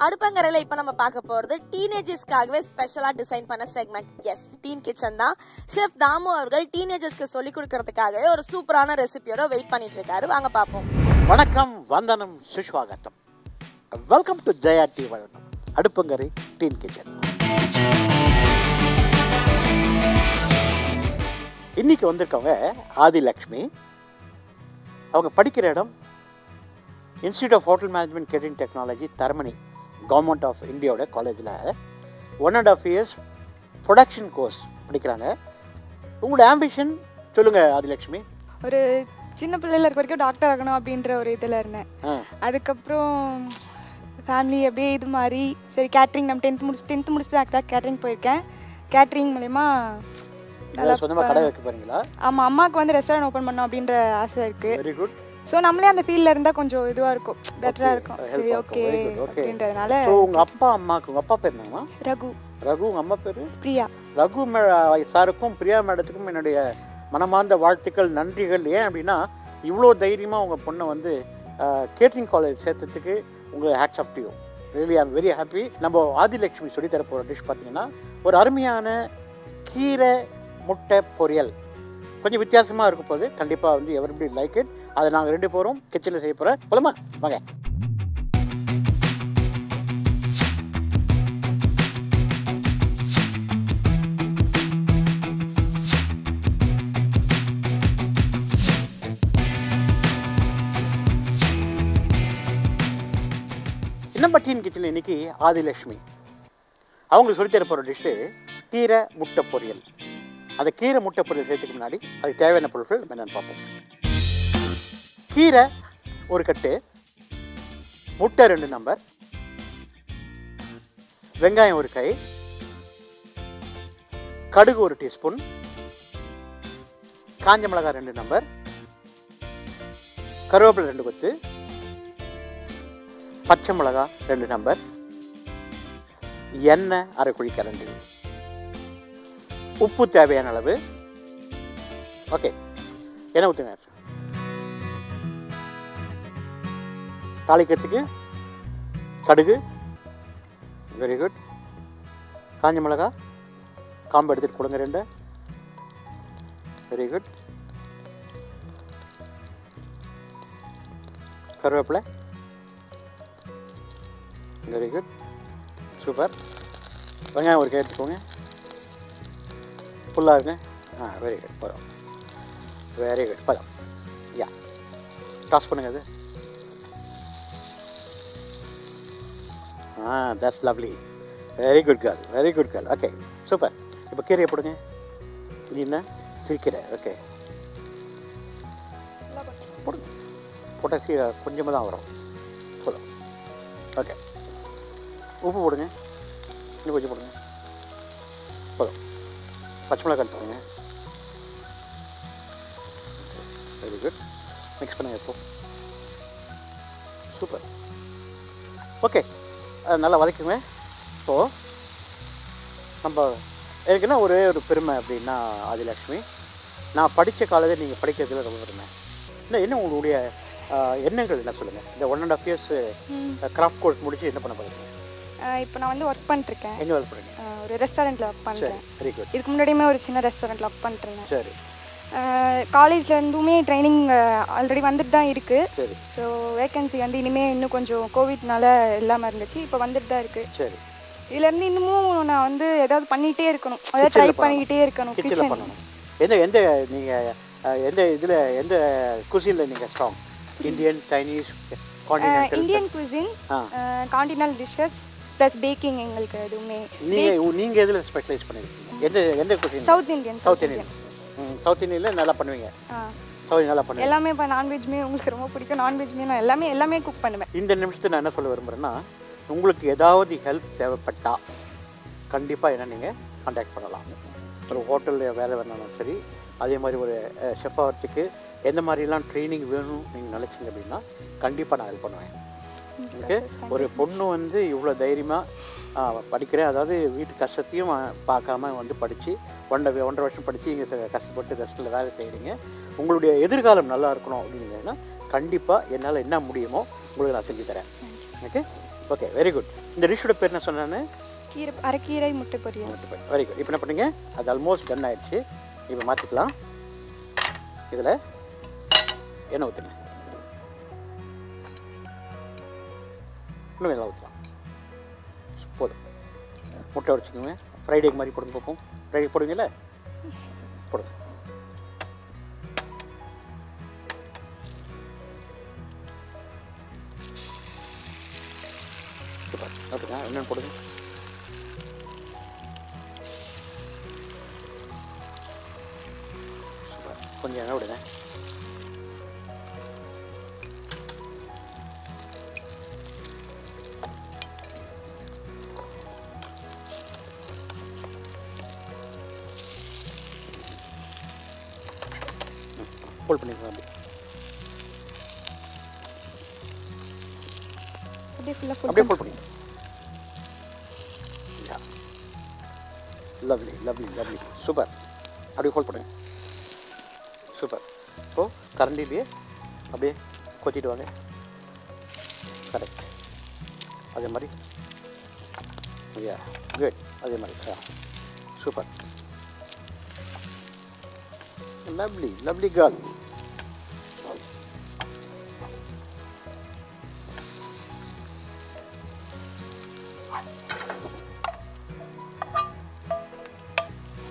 அடுப்பங்கரையில இப்ப நம்ம பார்க்க போறது டீனேஜர்ஸ்க்காகவே ஸ்பெஷலா டிசைன் பண்ண செக்மெண்ட். எஸ், டீன் கிச்சன் தான். ஷெஃப் தாமு அவர்கள் டீனேஜர்ஸ்க்கு சொல்லி கொடுக்கறதுக்காகவே ஒரு சூப்பரான ரெசிபியோட வெயிட் பண்ணிட்டு இருக்காரு. வாங்க பாப்போம். வணக்கம், வந்தனம், சுஷ்வாகத்தம். வெல்கம் டு ஜெயா டி வழங்கும் அடுப்பங்கரை டீன் கிச்சன். இன்னைக்கு வந்திருக்கவங்க ஆதிலக்ஷ்மி. அவங்க படிக்கிற இடம் institute of hotel management catering technology, Taramani, government of இந்தியாவோட காலேஜில் 1.5 years ப்ரொடக்ஷன் கோர்ஸ் படிக்கிறாங்க. உங்களோட ஆம்பிஷன் சொல்லுங்கள் ஆதிலக்ஷ்மி. ஒரு சின்ன பிள்ளைல இருக்க வரைக்கும் டாக்டர் ஆகணும் அப்படின்ற ஒரு இதில் இருந்தேன். அதுக்கப்புறம் ஃபேமிலி அப்படியே இது மாதிரி சரி கேட்ரிங் நம்ம டென்த்து முடிச்சுட்டு கேட்ரிங் போயிருக்கேன். கேட்ரிங் மூலயமா சொந்தமாக கடை வைக்க போகிறீங்களா? ஆமாம், அம்மாவுக்கு வந்து ரெஸ்டாரண்ட் ஓப்பன் பண்ணோம் அப்படின்ற ஆசை இருக்குது. Very good. ஸோ நம்மளே அந்த ஃபீல்டில் இருந்தால் கொஞ்சம் இதுவாக இருக்கும், பெட்டராக இருக்கும். சரி, ஓகே அப்படின்றதுனால. உங்கள் அப்பா அம்மாவுக்கு, உங்கள் அப்பா பேர் என்னம்மா? ரகு. ரகு. உங்கள் அம்மா பேர்? பிரியா. ரகு சாருக்கும் பிரியா மேடத்துக்கும் என்னுடைய மனமார்ந்த வாழ்த்துக்கள், நன்றிகள். ஏன் அப்படின்னா இவ்வளோ தைரியமாக உங்கள் பொண்ணை வந்து கேட்ரிங் காலேஜ் சேர்த்ததுக்கு உங்கள் hats off to you. Really I'm very happy. நம்ம ஆதிலக்ஷ்மி சொல்லித்தர போகிற டிஷ் பார்த்தீங்கன்னா ஒரு அருமையான கீரை முட்டை பொரியல். கொஞ்சம் வித்தியாசமாக இருக்கும் போது கண்டிப்பாக வந்து எவரிபடி லைக் இட். அதை நாங்கள் 2 பேரும் கிச்சனில் செய்ய போகிறோம். போலாமா? வாங்க. நம்ம டீன் கிச்சனில் இன்னைக்கு ஆதிலக்ஷ்மி அவங்களுக்கு சொல்லித்தர போகிற டிஷ்ஷு கீரை முட்டை பொரியல். அந்த கீரை முட்டை பொரியல் செய்யறதுக்கு முன்னாடி அதுக்கு தேவையான பொருட்கள் என்னென்னு பார்ப்போம். கீரை ஒரு கட்டு, முட்டை 2 நம்பர், வெங்காயம் 1 கை, கடுகு 1 டீஸ்பூன், காஞ்ச மிளகாய் 2 நம்பர், கருவேப்பிலை 2 கொத்து, பச்சை மிளகாய் 2 நம்பர், எண்ணெய் 1/2 குழிக்கரண்டி, உப்பு தேவையான அளவு. ஓகே, எண்ணெய் ஊற்றுங்க. தாளிக்கிறதுக்கு கடுகு, வெரி குட். காஞ்ச மிளகாய் காம்பு எடுத்துகிட்டு கொடுங்க 2, வெரி குட். கருவேப்பிலை, வெரி குட், சூப்பர். வெங்காயம் 1 கை எடுத்துக்கோங்க, ஃபுல்லாக இருங்க. வெரி குட், பதம், வெரி குட், பதம். யா, டாஸ் பண்ணுங்க. அது that's lovely. Very good girl, very good girl. Okay, super. இப்போ கீரையை போடுங்க. இது என்ன? சிரிக்கீரை. ஓகே, போடுங்க. போட்டால் கொஞ்சமாக தான் வரும். போதும். ஓகே, உப்பு போடுங்க. இன்னும் கொஞ்சம் போடுங்க. போதும். பச்சை மிளகாய் போடுங்க. Very good. மிக்ஸ் பண்ணுங்க. இப்போ சூப்பர். ஓகே, நல்லா வதக்குங்க. ஸோ நம்ம எனக்குன்னா ஒரே ஒரு பெருமை அப்படின்னா ஆதிலக்ஷ்மி, நான் படித்த காலத்தில் நீங்கள் படிக்கிறதுல ரொம்ப பெருமை. என்ன உங்களுடைய எண்ணங்கள் என்ன சொல்லுங்கள்? இந்த 1.5 years கிராஃப்ட் கோர்ஸ் முடிச்சு என்ன பண்ண போகிறீங்க? இப்போ நான் வந்து ஒர்க் பண்ணிருக்கேன். எங்கே ஒர்க் பண்ணுறீங்க? ஒரு ரெஸ்டாரண்ட்டில் ஒர்க் பண்ணுறேன். Very good. இதுக்கு முன்னாடியுமே ஒரு சின்ன ரெஸ்டாரண்ட்டில் ஒர்க் பண்ணிருந்தேன். சரி. காலேஜ்லேருந்துமே ட்ரைனிங் ஆல்ரெடி வந்துட்டு தான் இருக்குது. சரி. ஸோ வேகன்சி வந்து இனிமேல் இன்னும் கொஞ்சம் கோவிட்னால இல்லாமல் இருந்துச்சு, இப்போ வந்துட்டு தான் இருக்குது. சரி. இதுலேருந்து இன்னமும் நான் வந்து ஏதாவது பண்ணிகிட்டே இருக்கணும், அதாவது ட்ரை பண்ணிக்கிட்டே இருக்கணும். கிச்சனில் பண்ணணும். எந்த நீங்கள் எந்த இதில் எந்த குசினில் நீங்கள் strong? Indian, Chinese, continental? Indian cuisine, continental dishes plus baking. எங்களுக்கு எதுவுமே நீங்கள் எதில் ஸ்பெஷலைஸ் பண்ணியிருக்கீங்க? எந்த cuisine? South Indian. South Indian. South இந்தியனில் நல்லா பண்ணுவீங்க? சவுத் நல்லா பண்ணுவீங்க. எல்லாமே. இப்போ நான்வெஜ்மே உங்களுக்கு ரொம்ப பிடிக்கும். நான்வெஜ்மே நான் எல்லாமே குக் பண்ணுவேன். இந்த நிமிஷத்தை நான் என்ன சொல்ல விரும்புகிறேன்னா, உங்களுக்கு ஏதாவது ஹெல்ப் தேவைப்பட்டால் கண்டிப்பாக என்ன நீங்கள் கான்டாக்ட் பண்ணலாம். ஒரு ஹோட்டலில் வேலை வேணாலும் சரி, அதே மாதிரி ஒரு ஷெஃப் ஆகிறதுக்கு எந்த மாதிரிலாம் ட்ரைனிங் வேணும் நீங்கள் நினச்சிங்க அப்படின்னா கண்டிப்பாக நான் ஹெல்ப் பண்ணுவேன். ஓகே, ஒரு பொண்ணு வந்து இவ்வளோ தைரியமாக படிக்கிறேன், அதாவது வீட்டு கஷ்டத்தையும் பார்க்காம வந்து படித்து 1.5 வருஷம் படித்து இங்கே கஷ்டப்பட்டு ரெஸ்ட்டில் வேலை செய்கிறீங்க. உங்களுடைய எதிர்காலம் நல்லா இருக்கணும் அப்படின்னா கண்டிப்பாக என்னால் என்ன முடியுமோ உங்களுக்கு நான் செஞ்சு தரேன். Okay, okay, very good. இந்த டிஷ்ஷோட பேர் என்ன சொன்னான்னு? கீரை, அரைக்கீரை முட்டை பொரியல். Very good. இப்போ என்ன பண்ணுங்க, அது ஆல்மோஸ்ட் டன் ஆயிடுச்சு. இப்போ மாற்றிக்கலாம். இதில் எண்ணெய் ஊற்றுங்க. இன்னும் எண்ணெய் ஊற்றலாம். போதும். முட்டை உடைச்சிக்கோங்க. ஃப்ரைட் எக் மாதிரி போடுங்க பார்ப்போம். ஃப்ரைட் எக் போடுவீங்கல்ல, போடுங்க. சூப்பர். ஓகேங்க, என்னென்னு போடுங்க. சூப்பர். கொஞ்சம் எண்ணெய் விடுங்க. ஃபோல்ட் பண்ணிக்கலாம். அப்படியே ஃபோல்ட் பண்ணிக்கலாம். Lovely lovely lovely. சூப்பர். அப்படியே ஃபோல்ட் பண்ணுங்க. சூப்பர். இப்போது கரண்டிலேயே அப்படியே கொத்திட்டு வாங்க. கரெக்ட். அதே மாதிரி குட். அதே மாதிரி super. Lovely lovely girl.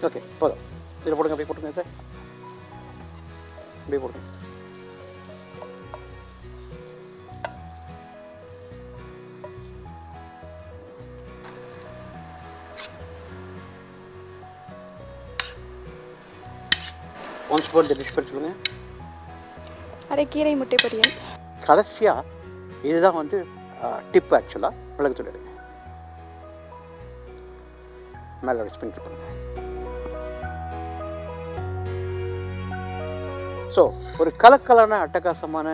Okay, போதும். இதில் போடுங்க. அப்படியே போட்டுங்க. சார் அப்படியே போடுங்க. ஒன்ஸ் போட்டு இந்த டிஷ் பண்ணி சொல்லுங்கள். அரைக்கீரை முட்டை பொரியல். கடைசியாக இதுதான் வந்து டிப். ஆக்சுவலாக மிளகுத்தூள் எடுங்க. மேலே ஸ்பின் பண்ணுங்க. ஸோ ஒரு கலக்கலான அட்டகாசமான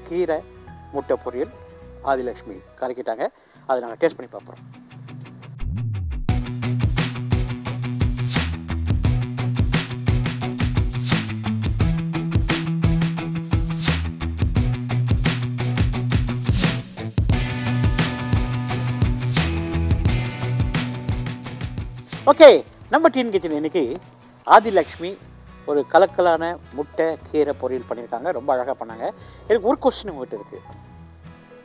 கீரை முட்டை பொரியல் ஆதிலக்ஷ்மி கலக்கிட்டாங்க. அதை நாங்கள் டேஸ்ட் பண்ணி பார்ப்போம். ஓகே, நம்ம டீன் கிச்சன் இன்னைக்கு ஆதிலக்ஷ்மி ஒரு கலக்கலான முட்டை கீரை பொரியல் பண்ணியிருக்காங்க. ரொம்ப அழகாக பண்ணாங்க. எனக்கு ஒரு கொஸ்டின் உங்கள்கிட்ட இருக்குது.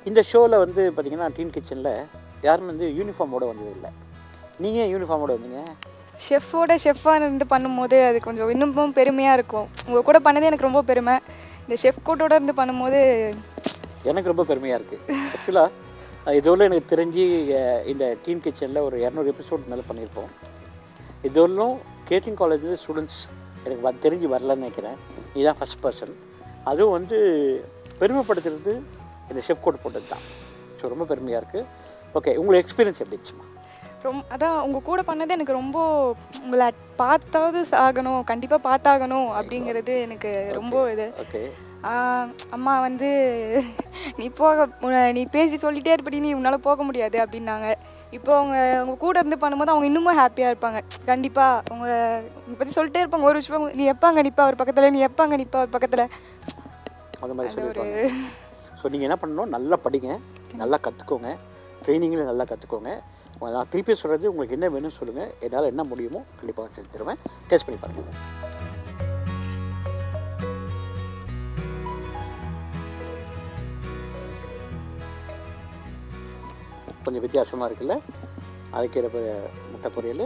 இந்த ஷோவில் வந்து பார்த்திங்கன்னா டீன் கிச்சனில் யாரும் வந்து யூனிஃபார்மோடு வந்தது இல்லை. நீங்கள் ஏன் யூனிஃபார்மோடு வந்தீங்க? ஷெஃபாக இருந்து பண்ணும்போது அது கொஞ்சம் இன்னமும் பெருமையாக இருக்கும். உங்கள் கூட பண்ணதே எனக்கு ரொம்ப பெருமை. இந்த ஷெஃப் கோட்டோட இருந்து பண்ணும்போது எனக்கு ரொம்ப பெருமையாக இருக்குது. ஆக்சுவலாக இதோட எனக்கு தெரிஞ்சு இந்த டீன் கிச்சனில் ஒரு 200 எபிசோட் மேலே பண்ணியிருப்போம். இதோடலும் கேட்டரிங் காலேஜில் ஸ்டூடெண்ட்ஸ் எனக்கு தெரிஞ்சு வரலன்னு நினைக்கிறேன். இதுதான் ஃபஸ்ட் பர்சன். அதுவும் வந்து பெருமைப்படுத்துறது இந்த ஷெஃப் கோட் போட்டது தான். ஸோ ரொம்ப பெருமையாக இருக்குது. ஓகே, உங்களை எக்ஸ்பீரியன்ஸ் எப்படி இருந்துச்சுமா? அதான் உங்கள் கூட பண்ணது எனக்கு ரொம்ப, உங்களை பார்த்தாவது ஆகணும், கண்டிப்பாக பார்த்தாகணும் அப்படிங்கிறது எனக்கு ரொம்ப இது. ஓகே. அம்மா வந்து நீ பேசி சொல்லிகிட்டே இருப்படி, நீ உன்னால் போக முடியாது அப்படின்னாங்க. இப்போ அவங்க கூட இருந்து பண்ணும்போது அவங்க இன்னமும் ஹாப்பியாக இருப்பாங்க. கண்டிப்பாக அவங்க பற்றி சொல்லிட்டே இருப்பாங்க. ஒரு விஷயம், நீ எப்போ அங்கே நிற்பா ஒரு பக்கத்தில், நீ எப்போ அங்கே நிற்பா ஒரு பக்கத்தில், அது மாதிரி சொல்லியிருப்பாங்க. ஸோ நீங்கள் என்ன பண்ணணும், நல்லா படிங்க, நல்லா கற்றுக்கோங்க, ட்ரைனிங்கில் நல்லா கற்றுக்கோங்க. நான் திருப்பி சொல்கிறது, உங்களுக்கு என்ன வேணும்னு சொல்லுங்கள். என்னால் என்ன முடியுமோ கண்டிப்பாக செஞ்சு தருவேன். டேஸ்ட் பண்ணி பாருங்கள். கொஞ்சம் வித்தியாசமாக இருக்குல்ல அரைக்கீரை முட்டை பொரியல்.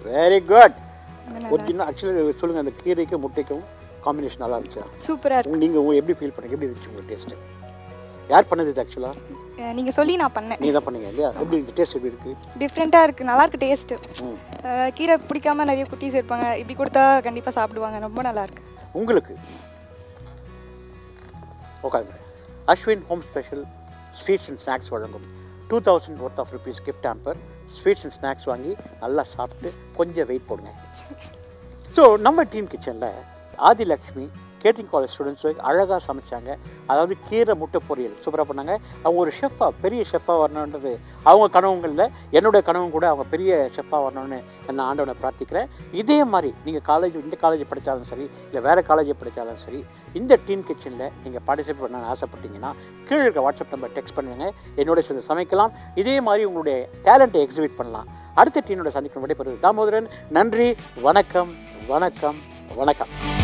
Very good. ஆக்சுவலி சொல்லுங்கள், அந்த கீரைக்கும் முட்டைக்கும் காம்பினேஷன் நல்லா இருந்துச்சா? சூப்பராக இருக்கு. நீங்கள் எப்படி ஃபீல் பண்ணுங்க? எப்படி இருந்துச்சு உங்களுக்கு டேஸ்ட்டு? யார் பண்ணது இது? ஆக்சுவலாக நீங்கள் சொல்லி நான் பண்ணேன். நீங்கள் தான் பண்ணீங்க இல்லையா? எப்படி இந்த டேஸ்ட் எப்படி இருக்குது? டிஃப்ரெண்ட்டாக இருக்குது, நல்லாயிருக்கு டேஸ்ட்டு. கீரை பிடிக்காம நிறைய குட்டீஸ் இருப்பாங்க, இப்படி கொடுத்தா கண்டிப்பாக சாப்பிடுவாங்க. ரொம்ப நல்லாயிருக்கு. உங்களுக்கு உட்காந்து Ashwin home special sweets and snacks வழங்கும் 2000 worth of rupees gift hamper. Sweets and snacks வாங்கி நல்லா சாப்பிட்டு கொஞ்சம் வெயிட் போடுங்க. ஸோ நம்ம டீன் கிச்சனில் ஆதிலக்ஷ்மி கேட்டரிங் காலேஜ் ஸ்டூடெண்ட்ஸு அழகாக சமைச்சாங்க. அதாவது கீரை முட்டை பொரியல் சூப்பராக பண்ணாங்க. அவங்க ஒரு ஷெஃபாக பெரிய ஷெஃபாக வரணுன்றது அவங்க கனவுங்களில் என்னுடைய கனவும் கூட. அவங்க பெரிய ஷெஃபாக வரணும்னு நான் ஆண்டவனை பிரார்த்திக்கிறேன். இதே மாதிரி நீங்கள் இந்த காலேஜ் படித்தாலும் சரி, இல்லை வேறு காலேஜ் படித்தாலும் சரி, இந்த டீன் கிச்சனில் நீங்கள் பார்ட்டிசிபேட் பண்ண ஆசைப்பட்டீங்கன்னா கீழே இருக்க வாட்ஸ்அப் நம்பர் டெக்ஸ்ட் பண்ணுங்கள். என்னோட சில சமைக்கலாம். இதே மாதிரி உங்களுடைய டேலண்ட்டை எக்ஸிபிட் பண்ணலாம். அடுத்த டீனோட சந்திக்கும் விடைபெறுவது தாமோதரன். நன்றி, வணக்கம், வணக்கம், வணக்கம்.